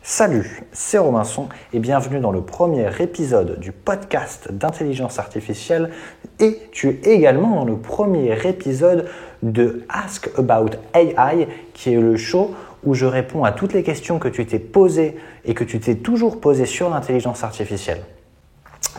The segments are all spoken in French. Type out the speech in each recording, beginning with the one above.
Salut, c'est Robinson et bienvenue dans le premier épisode du podcast d'intelligence artificielle et tu es également dans le premier épisode de Ask About AI qui est le show où je réponds à toutes les questions que tu t'es posées et que tu t'es toujours posées sur l'intelligence artificielle.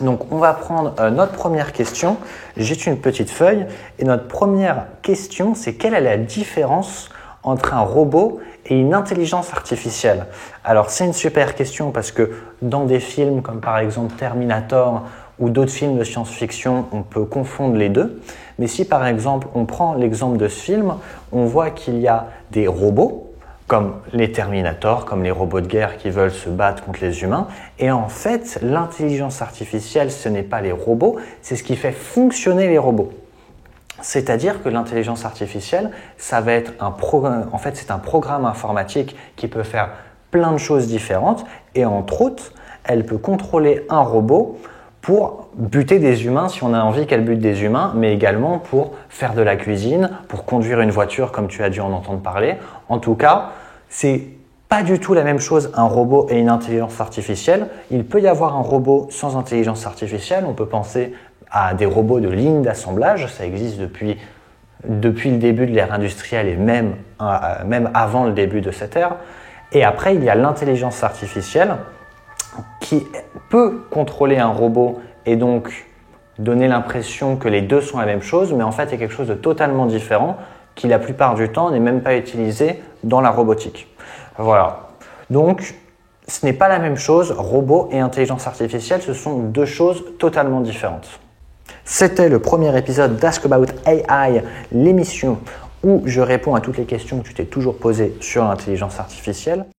Donc on va prendre notre première question, j'ai une petite feuille et notre première question c'est quelle est la différence entre un robot et une intelligence artificielle? Alors c'est une super question parce que dans des films comme par exemple Terminator ou d'autres films de science-fiction, on peut confondre les deux. Mais si par exemple on prend l'exemple de ce film, on voit qu'il y a des robots comme les Terminators, comme les robots de guerre qui veulent se battre contre les humains. Et en fait, l'intelligence artificielle, ce n'est pas les robots, c'est ce qui fait fonctionner les robots. C'est-à-dire que l'intelligence artificielle, ça va être c'est un programme informatique qui peut faire plein de choses différentes et entre autres, elle peut contrôler un robot pour buter des humains si on a envie qu'elle bute des humains, mais également pour faire de la cuisine, pour conduire une voiture comme tu as dû en entendre parler. En tout cas, c'est pas du tout la même chose un robot et une intelligence artificielle. Il peut y avoir un robot sans intelligence artificielle, on peut penser à des robots de ligne d'assemblage, ça existe depuis le début de l'ère industrielle et même avant le début de cette ère. Et après, il y a l'intelligence artificielle qui peut contrôler un robot et donc donner l'impression que les deux sont la même chose, mais en fait, il y a quelque chose de totalement différent qui, la plupart du temps, n'est même pas utilisé dans la robotique. Voilà. Donc, ce n'est pas la même chose, robot et intelligence artificielle, ce sont deux choses totalement différentes. C'était le premier épisode d'Ask About AI, l'émission où je réponds à toutes les questions que tu t'es toujours posées sur l'intelligence artificielle.